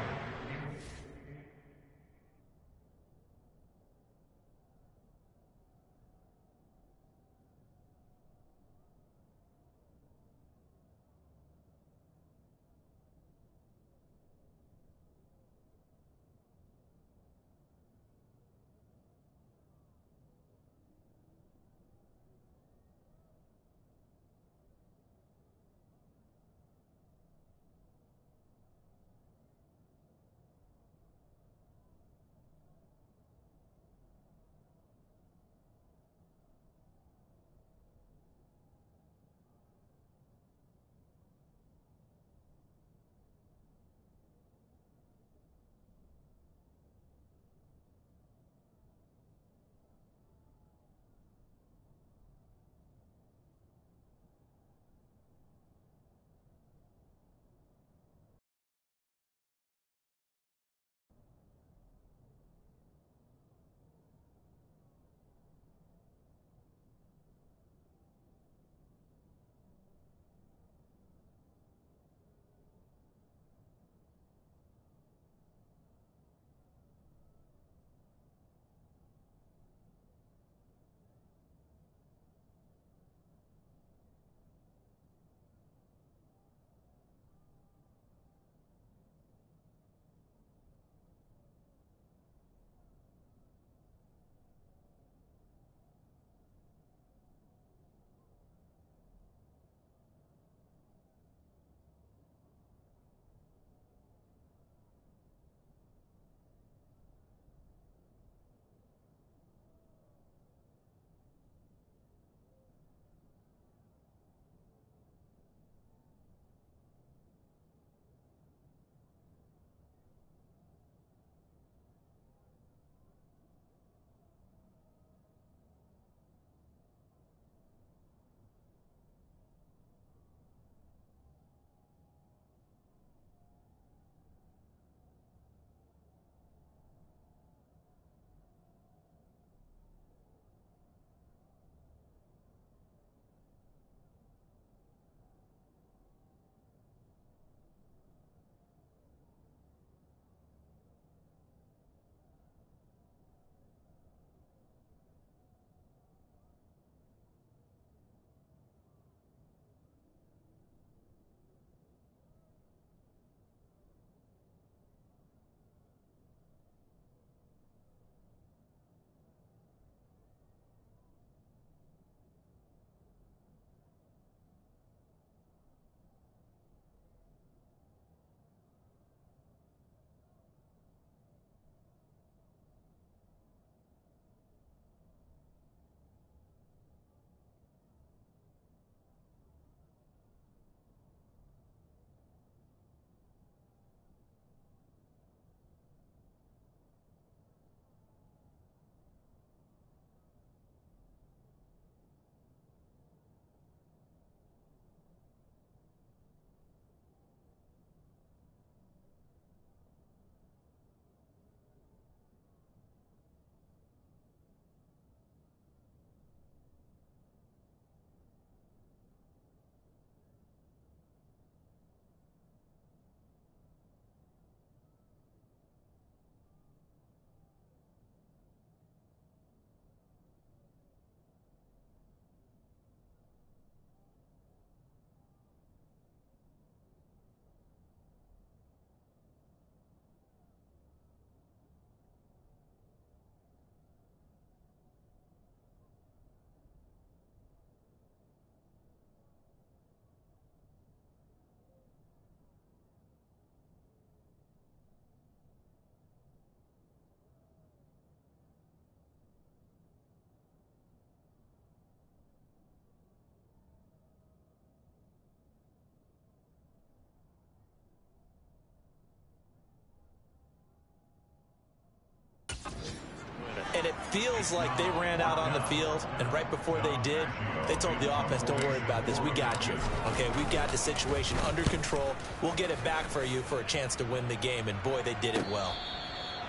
feels like they ran out on the field, and right before they did, they told the offense, don't worry about this. We got you. Okay, we've got the situation under control. We'll get it back for you for a chance to win the game, and boy, they did it well.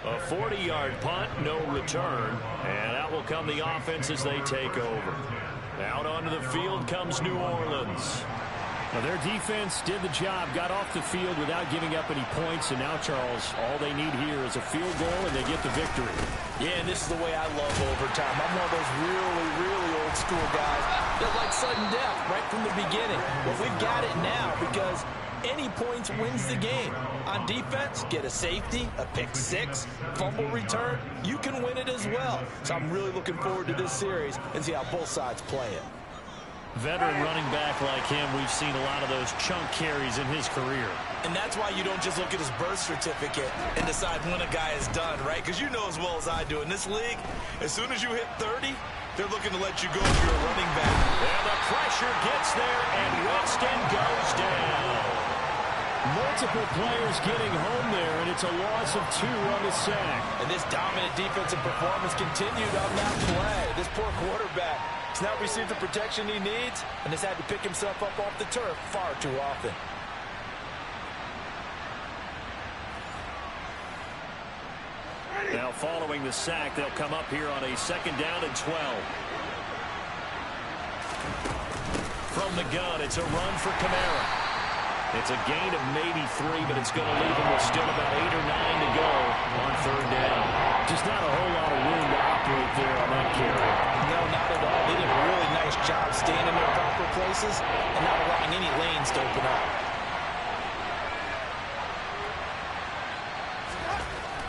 A 40-yard punt, no return, and out will come the offense as they take over. Out onto the field comes New Orleans. Well, their defense did the job, got off the field without giving up any points, and now, Charles, all they need here is a field goal, and they get the victory. Yeah, and this is the way I love overtime. I'm one of those really, really old school guys that like sudden death right from the beginning. But we've got it now because any points wins the game. On defense, get a safety, a pick six, fumble return, you can win it as well. So I'm really looking forward to this series and see how both sides play it. Veteran running back like him, we've seen a lot of those chunk carries in his career. And that's why you don't just look at his birth certificate and decide when a guy is done, right? Because you know as well as I do, in this league, as soon as you hit 30, they're looking to let you go if you're a running back. And the pressure gets there, and Winston goes down. Multiple players getting home there, and it's a loss of 2 on the sack. And this dominant defensive performance continued on that play. This poor quarterback has not received the protection he needs and has had to pick himself up off the turf far too often. Now following the sack, they'll come up here on a 2nd down and 12. From the gun, it's a run for Kamara. It's a gain of maybe 3, but it's going to leave him with still about 8 or 9 to go on 3rd down. Just not a whole lot of room to operate there on that carry. No, not at all. They did a really nice job staying in their proper places and not allowing any lanes to open up.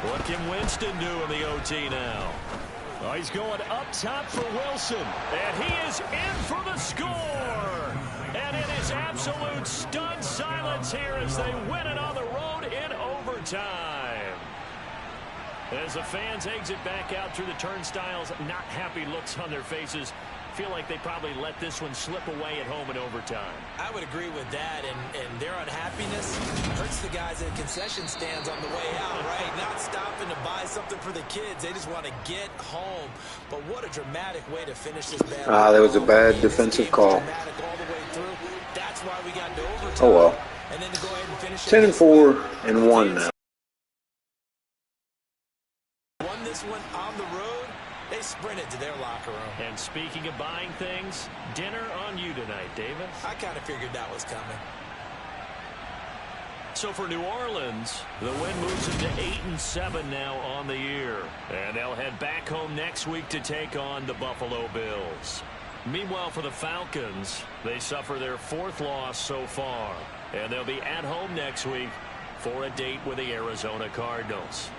What can Winston do in the OT now? Oh, he's going up top for Wilson. And he is in for the score. And it is absolute stunned silence here as they win it on the road in overtime. As the fans exit back out through the turnstiles, not happy looks on their faces. Feel like they probably let this one slip away at home in overtime. I would agree with that, and their unhappiness hurts the guys in concession stands on the way out, right? Not stopping to buy something for the kids. They just want to get home. But what a dramatic way to finish this battle. That was a bad defensive call. All the way through. That's why we got to overtime. Oh well. And then to go ahead and finish 10-4 and 1 now. Won this one on the road. They sprinted to their locker room. And speaking of buying things, dinner on you tonight, Davis. I kind of figured that was coming. So for New Orleans, the win moves them to 8-7 now on the year. And they'll head back home next week to take on the Buffalo Bills. Meanwhile, for the Falcons, they suffer their 4th loss so far. And they'll be at home next week for a date with the Arizona Cardinals.